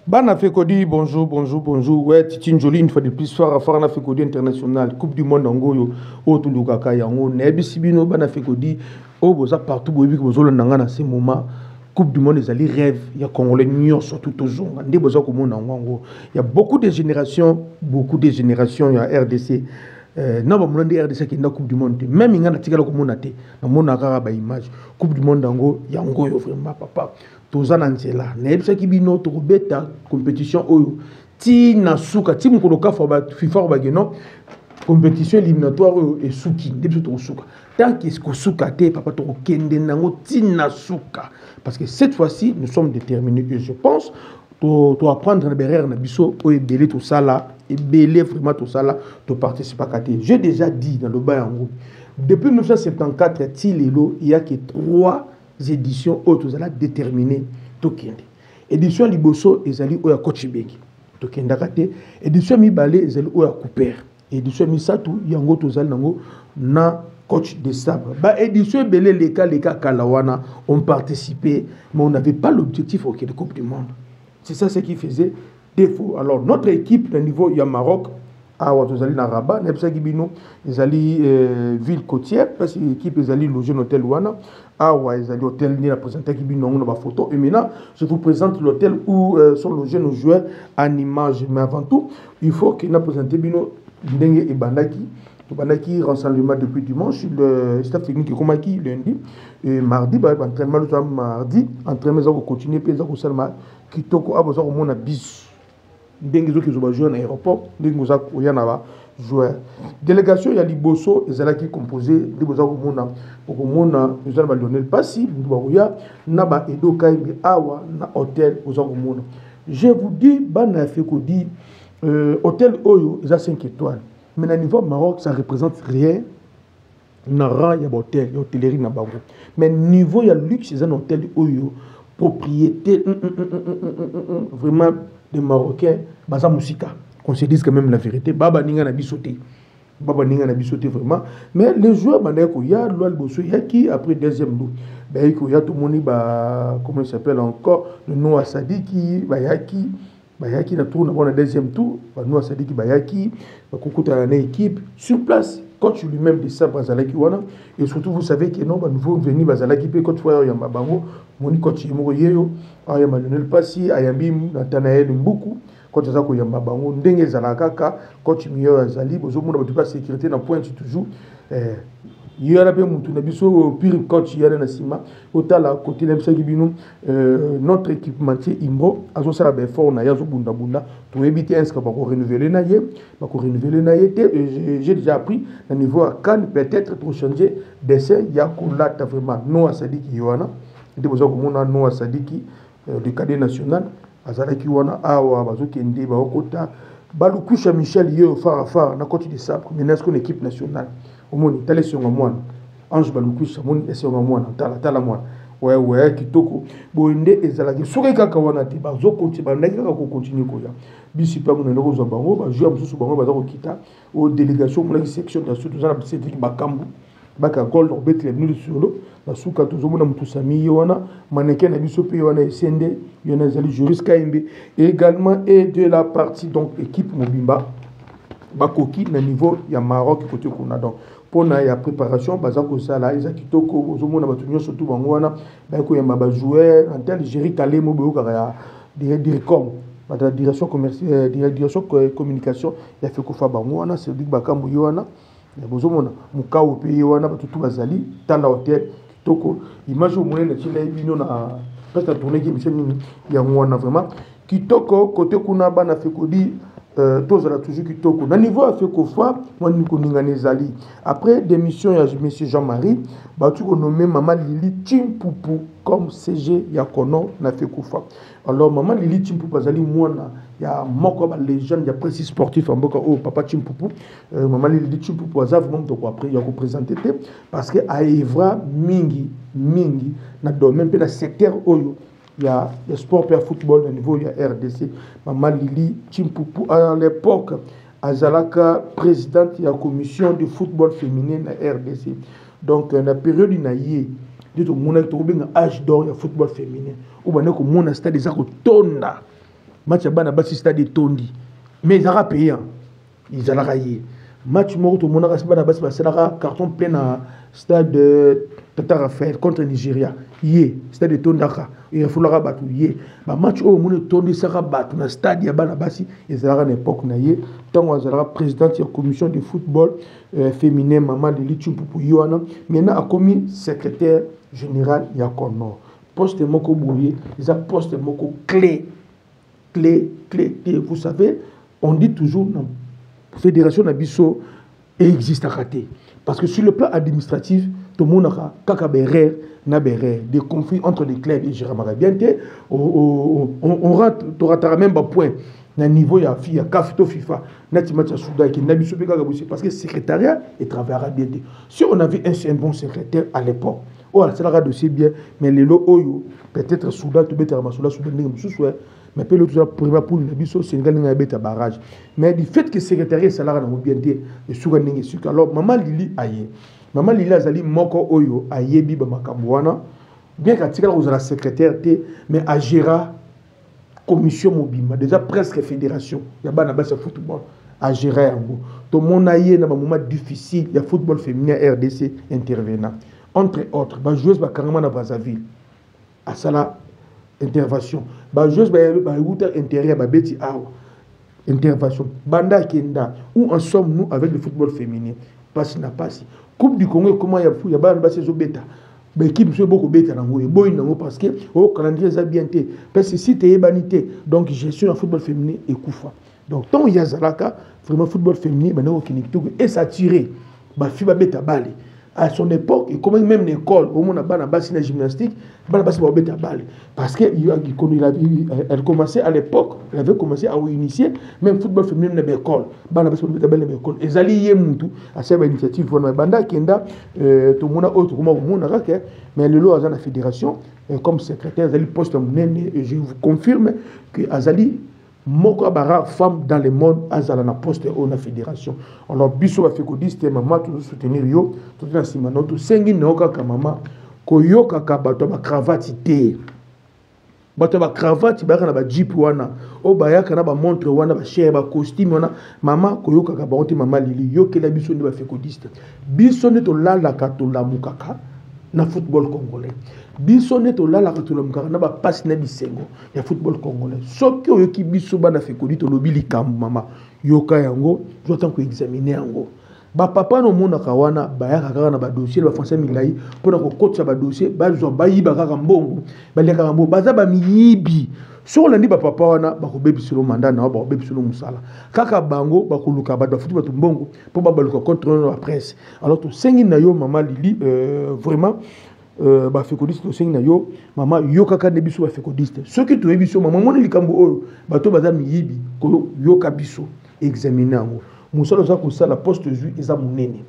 Bana Fekodi, bonjour, bonjour, bonjour. Ouais, Titine Jolie, une fois de plus, soir à Farana Fekodi international, Coupe du Monde en Goyo, Otu Lukaka Yango, Nebi Sibino, Bana Fekodi, Boza partout, Bobi, Bozolo Nanga, à ce moment, Coupe du Monde, les alliés rêvent, il y a Congolais, Nyon, surtout toujours, il y a beaucoup de générations, il y a RDC. Non, bah, mon RDC qui est dans la Coupe du Monde, même il y a un tigre comme on a été, dans mon arabe image, Coupe du Monde en Go, il y a un Goyo, vraiment, papa. Tozana nzela na yebisa kibino to beta compétition oyo ti na suka ti mukoloka FIFA ba geno compétition éliminatoire oyo e suki ndebso to suka tant que ce suka te papa to kende nango ti na suka parce que cette fois-ci nous sommes déterminés et je pense to apprendre na berère na biso oyo belé tout ça là et belé vraiment tout ça là to participer à j'ai déjà dit dans le bas yango depuis 1974 ti lelo il y a que 3 éditions autres allons déterminer tokende édition liboso ezali oya coach beki tokenda kate édition mibale ezali oya couper édition misatu yango tozali nango na coach de sabre ba édition belé les cas kalawana ont participé mais on n'avait pas l'objectif au Coupe du Monde. C'est ça ce qui faisait défaut. Alors notre équipe au niveau ya Maroc awa tozali na Rabat nebisa kibino ezali ville côtière parce que l'équipe ezali logé dans hôtel wana awa ezali hôtel ni la présenter kibino na ba photo et maintenant je vous présente l'hôtel où sont logés nos joueurs en image mais avant tout il faut que na présenter bino ndenge ebandaki renseignement depuis dimanche le staff technique komaki lundi et mardi ba entraînement le mardi entraînement za ko continuer pe za ko salma kitoko aboza ko mona bis ndenge zo kizo ba jouer na aéroport ndenge moza oyana ba joueur délégation ya liboso ezalaki composé de boza ko mona nous allons Lionel Passi Ndouya na ba Edo Kaimbi awa na hôtel boza ko mona je vous dis bana Fekodi hôtel oyo eza 5 étoiles mais à niveau Maroc ça représente rien na rang ya hôtel ya hôtellerie na bango mais niveau ya luxe c'est un hôtel oyo propriété vraiment des Marocains, Baza Moussika, qu'on se dise quand même la vérité, Baba Ninga na bisoté vraiment, mais les joueurs, il y a Loal Bosso, il y a qui après deuxième lot, il y a tout le monde, comment il s'appelle encore, le Noah Sadiki, Bayaki, na tour, on a deuxième tour, Noah Sadiki, Bayaki, Kokota na équipe, sur place, coach lui-même de ça, Bazalaki Wana, et surtout vous savez que non, nouveau venu Bazalaki, coach Foyer Yamabango, Moni coach Yemoroyeyo, Ayama Lionel Passi, Ayambim, Nathanaël Mbuku, coach Zako Yamabango, Ndenge Zalakaka, coach Miyo Azali, Bozomuna Batuka sécurité dans point toujours. Il y a un pire coach il y a un Sima au côté de notre équipementier Imro a son salaire fort na yazo bunda pour éviter un score pour renouveler j'ai déjà appris au niveau à Cannes peut-être pour changer d'essai il y a Koula vraiment Noah Sadiki Yohana de besoin comme on a Noah Sadiki du cadet national Azalaki Wana awa bazoki ndé ba okota Balukusha Michel Yo far na coach de sabre mais n'est-ce qu'on équipe nationale omoni tala songa mwana ange balukusha moni esonga mwana tala mwana ouais kitoko boende ezalaki soki kaka wana te bazo continuer bandaki kaka ko continuer koya bisi pa mona ndoko zo bango ba jouer mususu bango baza ko kita au délégation mona section d'assaut tout ça na cédric bakambu baka gold on betle nul solo basuka tozomona mutu sami wana mannequin na biso pe wana esende yona zali Joris Kaimbe et également et de la partie donc équipe Mobimba bakoki na niveau ya Maroc côté kuna donc pour la préparation bazako sala ezaki toko ozomona batunyo surtout bango wana bako ya ba joueur en tel gérer kalemo bo ka direcom la direction commerciale direction communication ya fait ko fa bango wana c'est dit bakambu wana bozomona mukao pe wana batutu bazali tala hôtel toko image au moins na tila bino na presque tourner qui mission ya wana vraiment kitoko côté kuna bana Fekodi tous à la toujours kitoko na niveau à fait kofa moi ni koningane zali après démission ya monsieur Jean-Marie batu ko nommé maman Lili Chimpupu comme CG ya kono na fait kofa alors maman Lili Chimpupu zali mwana ya moko ba légende ya précis sportif mboka o papa Chimpupu maman Lili Chimpupu azav mom to ko après ya ko présenter parce que a Evra mingi na domaine pe na secteur oyo il y a le sport et le football au niveau de la RDC. Maman Lili Chimpupu, à l'époque, Azalaka, présidente de la commission de football féminin de la RDC. Donc, dans la période où il y a un âge d'or de football féminin, où il y a un stade de match à bana basi stade tondi mais ils ont payé ils ont rayé match mort tout le monde a bana basi c'est la carton plein à stade Tata Raphaël contre Nigeria stade tondaka il faut la battre match au monde tondi sera battre na stade ya bana basi ils ont une époque na tant on a président de la commission de football féminin maman de Lichumpupu Yoana maintenant a commis secrétaire général Yakono poste moko bouillé ils ont poste moko clé. Vous savez, on dit toujours dans la fédération Nabiso existe à rater. Parce que sur le plan administratif, tout le monde a kakaberer, naberer, des conflits entre les clubs et Jérémy Bienté. On rate, tu rateras même pas point. À niveau, il y a CAF, FIFA, Natimatia Souda, qui Nabiso parce que le secrétariat travaillera bien. Si on avait un bon secrétaire à l'époque, ça l'a dossier bien, mais les lots, peut-être Souda, tu peux Souda, mais puis l'autre premier pour le biso Sénégal n'a pas de barrage mais du fait que le secrétariat salaire n'a bien été sur alors maman Lili azali moko oyo ayebi ba makamwana bien qu'atikala aux la secrétaire mais à gérer commission mobile déjà presque fédération ya bana basa football à gérer yango to monaye na ba moment difficile ya football féminin RDC intervenant entre autres ba joueuse ba carrément na Brazzaville à sala intervention ba joueuse ba intérieur ba beti awa intervention banda kenda où en sommes nous avec le football féminin passe na passe coupe du Congo comment ya fou ya ba saison beta ba équipe so beaucoup beta na ngoye boy na parce que au calendrier za bien té parce que si té banité donc gestion du football féminin et koufa donc tant ya zalaka vraiment football féminin ba na kinikto et saturé ba fi ba beta balé à son époque, et comme même l'école, au moins à bas de gymnastique, parce qu'elle commençait à l'époque, elle avait commencé à initier, même football féminin dans l'école, et Zali Yemutu, à cette initiative, Banda Kenda, tout le monde a autre, mais le lot à la fédération, comme secrétaire, Zali poste et je vous confirme que Azali, moko bara femme dans le monde azala na poste au na fédération alors biso ba fécodiste maman tout soutenir yo tout na simano tout sengi noka ka maman ko yoka ka bato ba cravate té bato ba cravate ba kana ba jeep wana o ba yaka na ba montre wana ba cher ba costume wana maman ko yoka ka ba onti maman lili yokela biso ni ba fécodiste biso ne to lala ka to la mukaka na football congolais biso neto lala ka to la mukaka na ba passe na bisengo ya football congolais soki oyoki biso bana fécodiste lobi likambo mama yoka yango doit ko examiner yango ba papa no mona kawana ba yaka kaka na ba dossier ba français milai pona ko kotsa ba dossier ba zo ba yiba kaka mbongo ba leka mbongo baza ba miyibi sur la ba papa wana ba ko bebi solo mandat na ba ko bebi solo musala kaka bango ba ko luka ba do futi ba to mbongo po ba luka contre la presse alors to sengi na yo mama Lili vraiment ba fécodiste to sengi na yo mama yo kaka ne biso ba fécodiste ce que to biso mama mona likambo oyo ba to baza miyibi ko yo ka biso examiner yango musala za ko sala poste ju eza munene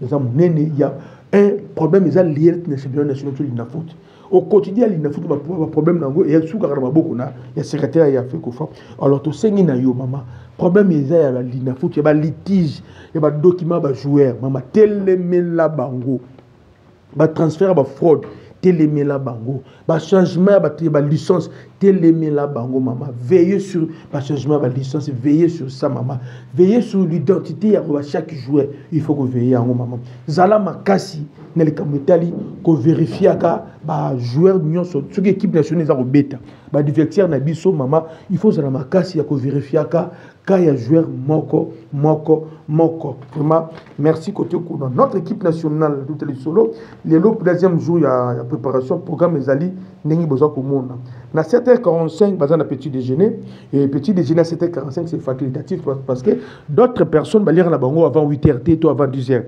il y a un problème eza lié na championnat national de la foot au quotidien il y a un problème nango et sous karama boko na ya secrétaire ya fait ko fa alors to sengi na yo mama problème eza ya la lina foot ya ba litige ya ba document ba joueur mama telemela bango ba transfert ba fraude telemela bango ba changement ba licence telemela bango mama veillez sur ba changement ba licence veillez sur ça mama veillez sur l'identité ya chaque joueur il faut que veiller yango mama zala makasi na le kametali ko vérifier ka ba joueur nyonso ce équipe nationale za ko beta ba divertir na biso mama il faut zala makasi ya ko vérifier ka ya joueur moko vraiment merci côté ko notre équipe nationale de télé solo le deuxième jour il y a préparation programme ezali ndenge besoin ko mona na 7h45 bazan na petit déjeuner et petit déjeuner à 7h45 c'est facultatif parce que d'autres personnes va lire la bango avant 8h toi avant 10h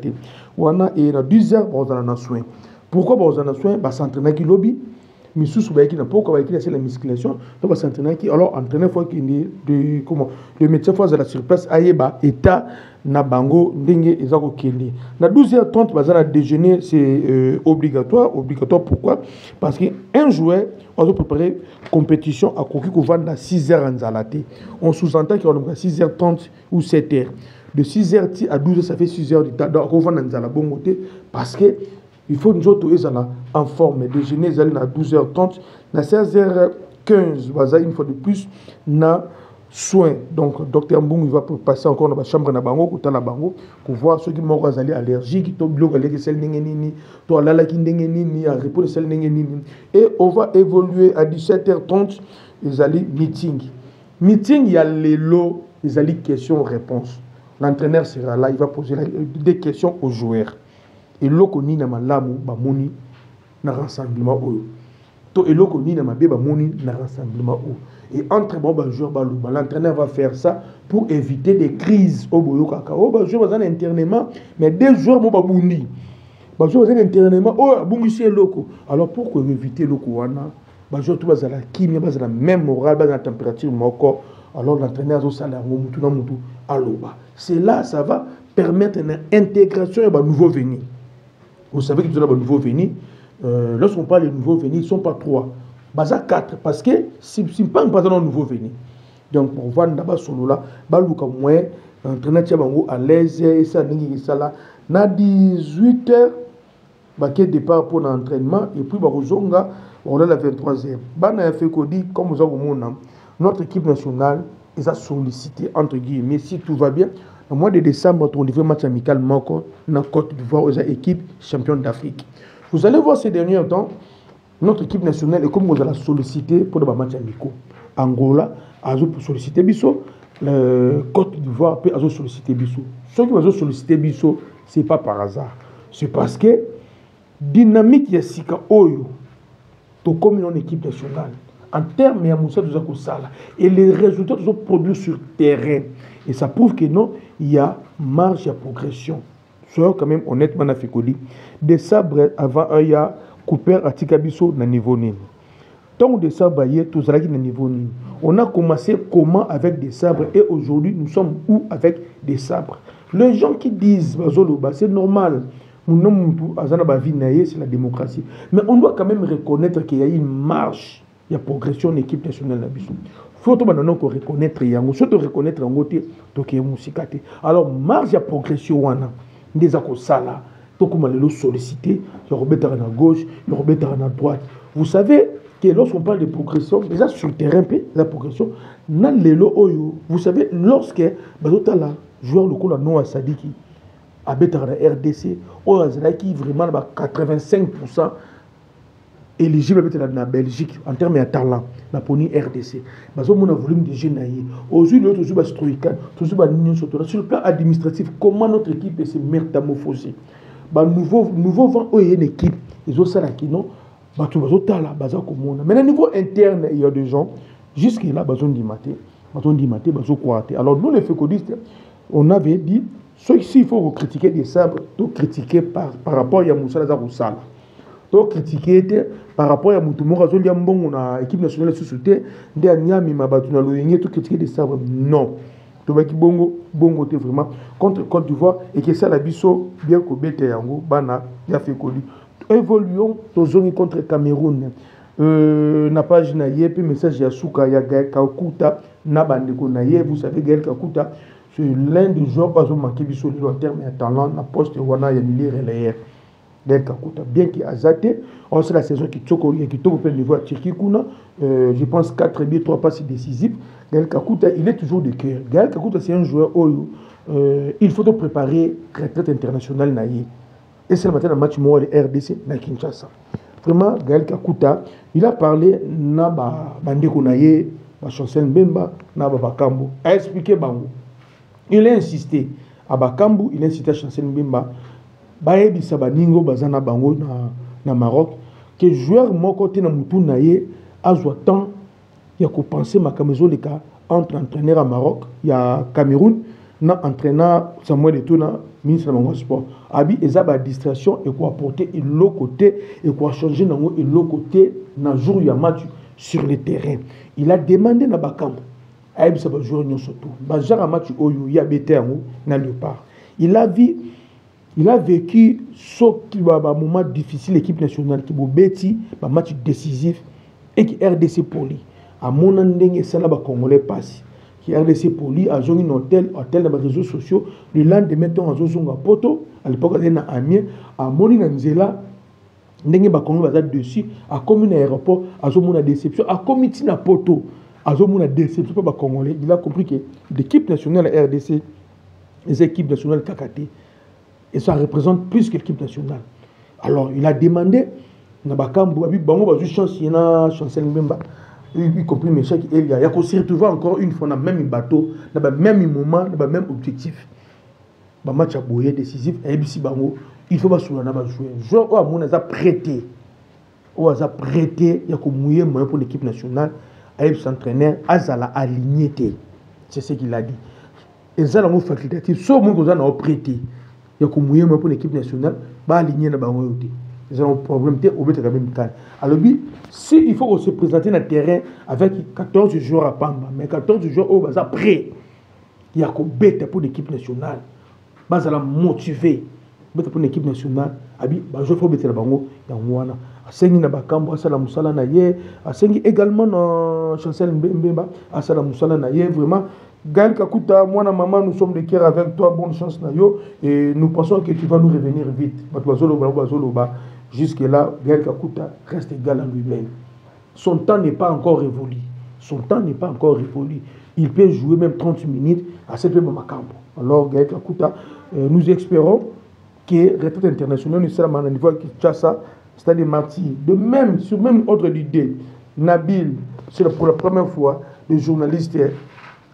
wana et na 10h bazan na soin pourquoi bazan na soin ba s'entraîner ki lobby misusu ba ki na pourquoi ba ki c'est la musculation donc ba s'entraîner ki alors entraîner fois qui de comment le médecin fois de la surplace ayeba état na bango ndenge ezako kende na 12h30 bazan na déjeuner c'est obligatoire pourquoi parce que un joueur on doit préparer compétition à Koki Kouvanda à 6h en Zalaté. On sous-entend qu'on a 6h30 ou 7h. De 6h à 12h, ça fait 6h du temps. Donc, on va dans Zalabongoté parce que il faut nous autres en forme. Déjeuner à 12h30, à 16h, 15 baza une fois de plus na soin. Donc docteur Mbung il va passer encore dans la chambre na bango kota na bango pour voir ceux qui moko azali allergique to bloc avec celle ndenge nini to alala ki ndenge nini a répondre celle ndenge nini et on va évoluer à 17h30 les ali meeting il y a les lots les ali questions réponses. L'entraîneur sera là, il va poser des questions aux joueurs. Et l'okoni na malamu ba moni na rassemblement oyo. To elokoni na mabe ba moni na rassemblement oyo. Et entre bon ba joueur ba l'entraîneur va faire ça pour éviter des crises au boyo kaka. Oh ba joueur ba internement mais des joueurs mo ba bundi. Ba joueur ba internement oh bungisi loko. Alors pourquoi éviter loko wana? Ba joueur tout ba za la kimia ba za la même morale ba za la température moko. Alors l'entraîneur au salaire mutu na mutu aloba. C'est là ça va permettre une intégration et un nouveau venu. Vous savez que vous avez un nouveau venu. Lorsqu'on parle de nouveaux venus, ils ne sont pas 3. Baza 4. Parce que si pas un nouveau venu. Donc pour voir d'abord solo là, baluka moins entraîneur tia bango à l'aise et ça ningi sala na 18h baké départ pour l'entraînement et puis bazonga on a la 23h. Bana fait dit comme vous avez notre équipe nationale ils a sollicité entre guillemets si tout va bien. Au mois de décembre, on livre match amical Moko, dans la Côte d'Ivoire, aux équipes championne d'Afrique. Vous allez voir ces derniers temps, notre équipe nationale est comme vous allez solliciter pour les matchs amicaux. Angola a sollicité Bisso, Côte d'Ivoire a sollicité Bisso. Ceux qui vont solliciter Bisso, ce n'est pas par hasard. C'est parce que dynamique Yassika Oyo, comme une équipe nationale, en termes de sala et les résultats sont produits sur terrain. Et ça prouve que non, il y a marge à progression. Soyons quand même honnêtement na fikoli. Des sabres avant il y a Cooper à Tikabiso na niveau nini. Tant de sabres hier tous à niveau nini. On a commencé comment avec des sabres et aujourd'hui nous sommes où avec des sabres. Les gens qui disent c'est normal. C'est la démocratie. Mais on doit quand même reconnaître qu'il y a une marge. Il y a progression de l'équipe nationale. Il faut reconnaître yango, surtout reconnaître yango te musikate. Alors marge de progression wana ndeza ko sala to kuma lelo solliciter, le remettre à gauche, le remettre à droite. Vous savez que lorsqu'on parle de progression, déjà sur le terrain la progression na lelo oyo, vous savez lorsque bazota la joueur le kola no Sadiki abeta na RDC o azalaki vraiment ba 85% éligible à la Belgique en termes de talent, la poni RDC. Parce que mon volume de jeunes aujourd'hui, l'autre jour, sur le plan administratif, comment notre équipe peut se métamorphoser. Nouveau vent, il y a une équipe, ils ont ça là qui non, mais au niveau interne, il y a des gens, jusque-là, alors nous, les fécodistes, on avait dit, ceux qui il faut critiquer des sabres, tout critiquer par rapport à Moussa Roussala. Critiquer par rapport à Moutoumora Zoliambon, on a équipe nationale de société, Niami Mabatuna Loyenge, tout critiquer des sabres. Non. Tobaki Bongo, Bongo, vraiment contre Côte d'Ivoire et que ça la biso, bien que Bete Yango, Bana, Yafé Koli. Évoluons, Tozongi contre Cameroun. Na page Naye, puis message Yasuka, Yagaï Kakuta, Nabandeko Naye, vous savez, Gaël Kakuta, c'est l'un des joueurs qui ont manqué biso en termes de talent, na poste Wana Yamili Relayer. Bien qu'il a zaté, c'est la saison qui est au niveau de Turquie. Je pense 4 buts, 3 passes décisifs. Gaël Kakuta, il est toujours de cœur. Gaël Kakuta, c'est un joueur où il faut préparer retraite internationale. Et c'est le matin, le match de RDC à Kinshasa. Vraiment, Gaël Kakuta, il a parlé na Bandeko Naye, Chancel Mbemba, na Bakambu. Il a expliqué Bango. Il a insisté à Bakambu, il a insisté à Chancel Mbemba. Baebi Sabaningo Bazana Bango na Maroc que joueur mon côté na mutu naye azwa temps ya ko penser makamezo le cas entre entraîneur à Maroc il y a Cameroun na entraîneur Samuel Eto'o ministre de la sport abi ezaba distraction et quoi apporter l'autre côté et quoi changer nango et l'autre côté na jour ya match sur le terrain il a demandé na Bakambu ayebi sa ba joueur nyonso to ba jara match oyo ya bete yango na le part il a vécu ce moment difficile, l'équipe nationale qui a un match décisif et qui RDC Poli. À mon endroit, ça n'a pas Congolais passé. Qui RDC Poli a joué un hôtel dans les réseaux sociaux. Le lendemain, on a joué un poto. À l'époque, on a Amiens. À Moni Nanzela, ndenge bakongo baza dessus a commis un aéroport azomona déception a commis tina poto azomona déception pas congolais il a compris que l'équipe nationale RDC les équipes nationales Kakate et ça représente plus que l'équipe nationale. Alors il a demandé na bakambu abi bango bazu chance na chancel Mbemba y compris mes chèques il y a qu'on se retrouver encore une fois dans même bateau dans même moment dans même objectif. Ba match à boyer décisif et bisi bango il faut pas soulever na ba jouer joueur o amona za prêté ya ko mouiller moyen pour l'équipe nationale avec son entraîneur azala aligné c'est ce qu'il a dit et ça la mo facultatif so mo ko za na prêté ya ko mouiller moyen pour l'équipe nationale ba aligné na bango yote ils ont un problème au but de même temps alors si il faut se présenter dans le terrain avec 14 joueurs à Pamba mais 14 joueurs au baza prêt il y a ko bête pour l'équipe nationale bazala motivé pour l'équipe nationale abi bajo faut betela bango ya ngwana asengi na bakambo asala musala na ye asengi également na chancel Mbemba asala musala na ye vraiment Gaël Kakuta mwana maman nous sommes de cœur avec toi bonne chance na yo et nous pensons que tu vas nous revenir vite jusque là Gaël Kakuta reste égal à lui-même son temps n'est pas encore révolu il peut jouer même 30 minutes à cette même makambo alors Gaël Kakuta nous espérons que retraite internationale ne sera pas à niveau qui ça c'est-à-dire Marty de même sur même ordre d'idée Nabil c'est pour la première fois le journaliste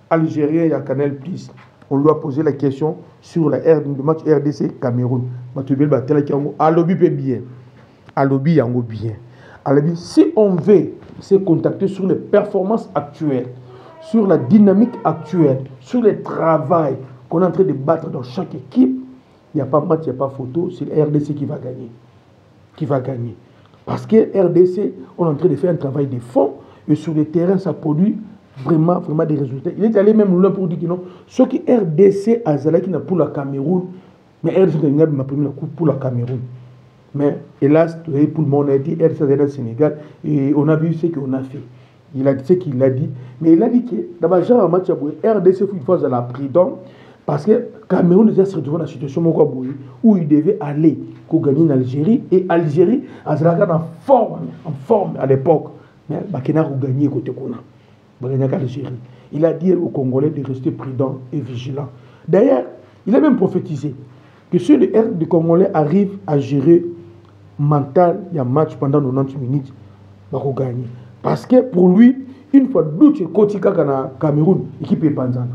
algérien et à Canal Plus on lui a posé la question sur le match RDC Cameroun Matubel Batela qui a lobby bien si on veut se contacter sur les performances actuelles sur la dynamique actuelle sur le travail qu'on est en train de battre dans chaque équipe. Il n'y a pas match, il n'y a pas photo, c'est le RDC qui va gagner. Parce que RDC, on est en train de faire un travail de fond et sur le terrain, ça produit vraiment des résultats. Il est allé même là pour dire que non, ce qui RDC a qui n'a pour la Cameroun, mais RDC n'a pas pour la Cameroun. Mais hélas, tout le monde a dit RDC a le Sénégal et on a vu ce qu'on a fait. Il a dit ce qu'il a dit, mais il a dit que d'abord, genre un match à RDC, il faut la prudence. Parce que Cameroun déjà se retrouve dans la situation où il devait aller pour gagner en Algérie. Et Algérie a en forme à l'époque. Mais Bakena a gagné côté Kona. Il a dit aux Congolais de rester prudents et vigilants. D'ailleurs, il a même prophétisé que si le Congolais arrive à gérer mental, il y a match pendant 90 minutes, il va gagner. Parce que pour lui, une fois d'où tu es côté Cameroun, l'équipe est panzana.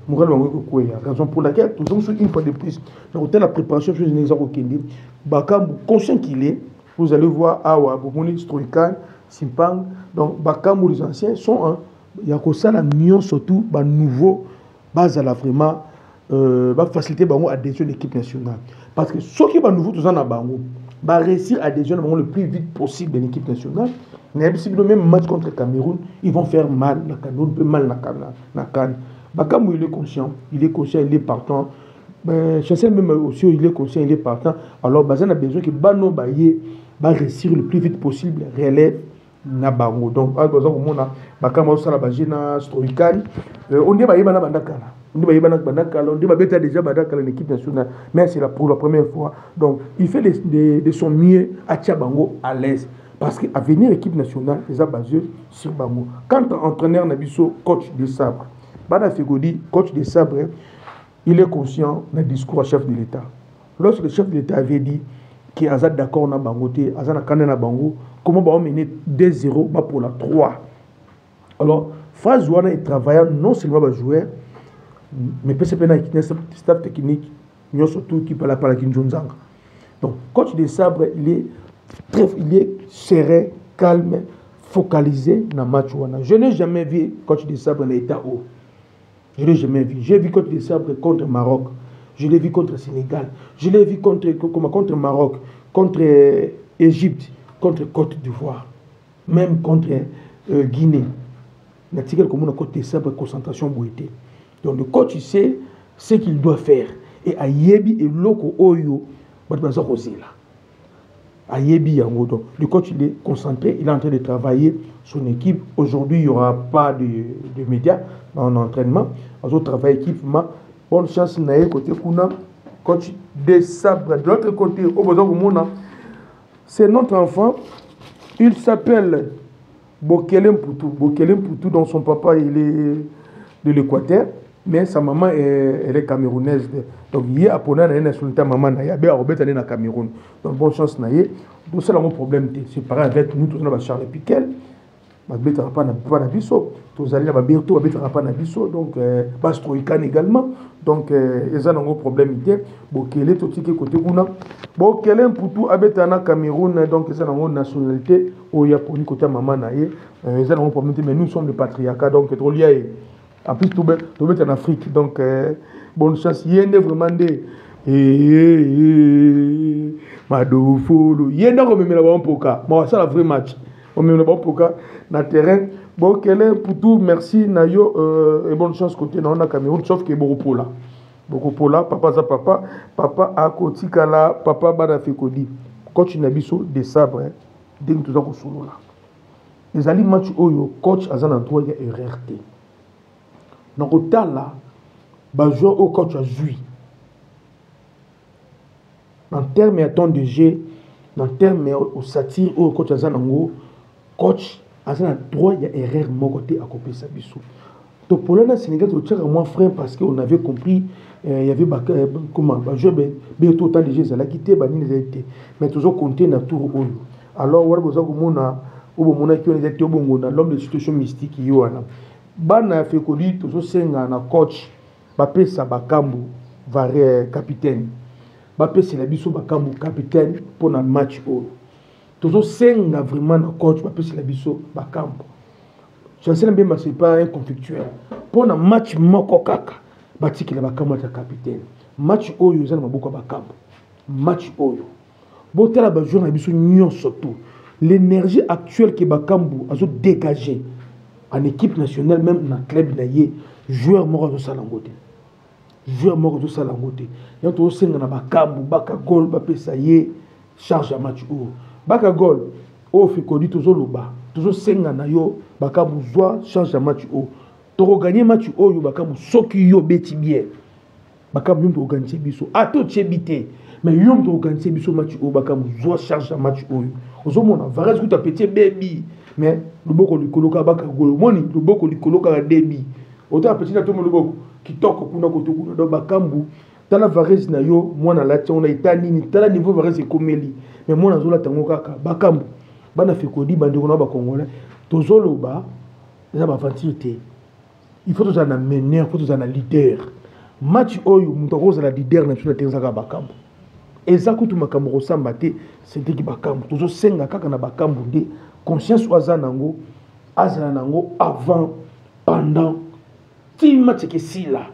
Raison pour laquelle, toujours une fois de plus, dans la préparation sur les Okende, Bakam, conscient qu'il est, vous allez voir Awa, Bomoni, Stroikan, Simpang, donc Bakam, les anciens sont il y a que ça la mieux surtout, nouveau, base à la vraiment, faciliter l'adhésion de l'équipe nationale. Parce que ce qui est nouveau, tout ça, va réussir à adhérer le plus vite possible de l'équipe nationale. Mais le même match contre le Cameroun, ils vont faire mal, le Cameroun peut mal la Cannes. Bakamou, il est conscient, il est partant. Chancel même aussi, il est conscient, il est partant. Alors, Bazan a besoin que Bano Baye va réussir le plus vite possible, relève Nabango. Donc, à besoin au monde, Bakamou Salabajina, Stroikan, on dit Baye Bandakala. On dit Baye Bandakala, on dit Baye déjà Bandakala, l'équipe nationale. Mais c'est pour la première fois. Donc, il fait de son mieux à Tchabango à l'aise. Parce qu'à venir l'équipe nationale, c'est basé sur Bango. Quand entraîneur Nabiso, coach de sabre, Bana Fegodi, coach de sabre, il est conscient d'un discours à chef de l'État. Lorsque le chef de l'État avait dit qu'il est d'accord na Bangoté, Azana Kane na Bango, comment on mener 2-0 pour la 3. Alors, Faz Zouana est travaillant non seulement à jouer, mais PCP na staff technique, mais surtout qui parle par la Kinjonzang. Donc, coach de sabre, il est serein, calme, focalisé dans le match. Je n'ai jamais vu coach de sabre dans l'état haut. Je l'ai jamais vu. J'ai vu coach de sabre contre Maroc. Je l'ai vu contre Sénégal. Je l'ai vu contre Maroc, contre Égypte, contre Côte d'Ivoire, même contre Guinée. Il y a des côté de sabre concentration bouité. Donc le coach, il sait ce qu'il doit faire. Et à Yebi et Loko Oyo, le coach, il est concentré, il est en train de travailler son équipe. Aujourd'hui, il n'y aura pas de médias en entraînement. On travaille équipement. Bonne chance, côté Kuna, coach de sabre. De l'autre côté, au besoin de Mona, c'est notre enfant. Il s'appelle Bokele Mputu. Bokele Mputu, dont son papa il est de l'Équateur, mais sa maman elle est camerounaise. Donc il y a pour nationalité maman na ya be Robert na Cameroun. Donc bonne chance na ye. Donc c'est là mon problème. C'est pareil avec nous tous on a Charles Piquel. Ma bête pas na biso. Tous allez na Berto bête pas na biso. Donc Bastroikan également. Donc ils ont un gros problème idée. Bokele tout ce qui côté kuna. Bokele Mputu habite na Cameroun donc ils ont une nationalité au Japon côté maman na ye. Ils ont un problème mais nous sommes le patriarcat donc trop lié. En plus, tout est en Afrique. Donc, bonne chance. Il y a vraiment des. Madofolo. Il y a un bon poka. Moi, c'est la vraie match. On met le bon poka dans le terrain. Bon, quel est pour tout? Merci, Nayo. Et bonne chance côté dans le Cameroun. Sauf que beaucoup là. Beaucoup là. Papa, ça, papa. Papa, à côté, là. Papa, Badafekodi. Coach Nabiso, des sabres. Dès que tout ça, on là. Les alliés match où coach a un endroit, il y a RRT. Dans le temps là, le joueur au coach a joué. En termes de temps de jeu, en termes de satire, au coach a un coach a un droit, il y a erreur mon côté à couper sa bisou. Donc pour le Sénégal, tu as moins frère parce qu'on avait compris, il y avait comment, le joueur bientôt autant de jeux, ça l'a quitté, mais toujours compté dans tout le monde. Alors, on a besoin de l'homme de situation mystique. Bana Fekodi toujours senga na coach bapé sa bakambu varé capitaine bapé c'est la biso bakambu capitaine pour le match o toujours senga vraiment na coach bapé c'est la biso bakambu je sais bien mais c'est pas un conflictuel pour le match moko kaka batiki la bakambu ta capitaine match o yo zana maboko bakambu match o yo botela ba joueur na biso nyon surtout l'énergie actuelle que bakambu a dégagé en équipe nationale, même dans le club, il y a joueur mort de Salangote. Joueur mort de Salangote. Il y a aussi un Bakambu, Baka Gol, Bapé Saye, charge à match ou. Baka Gol, au Fikodi, toujours le bas. Toujours Senga Nayo, Bakambu Zoa, charge à match ou. Toro gagné match ou, Bakambu Soki Yo Beti bien. Bakambu Yom to gagné biso. A tout chébité. Mais Yom to gagné biso match ou, Bakambu Zoa, charge à match ou. Aux hommes, on a Varese qui t'a pété baby. Mais le boko li koloka baka golo moni le boko li koloka débit autant petit na to le boko qui toko kuna koto kuna do bakambu tala Varese na yo mwana la tia on a itani ni tala niveau Varese komeli mais mwana zola tango kaka bakambu bana Fekodi bande ko na ba congolais tozolo ba za ba fantilité il faut tous en amener il faut tous en leader match oyo mutoko za la leader na tuna tenza ka bakambu ezakutu makambo ko sambate c'était ki bakambu tozo senga kaka na bakambu de conscience oazanango azanango avant pendant ti match que si là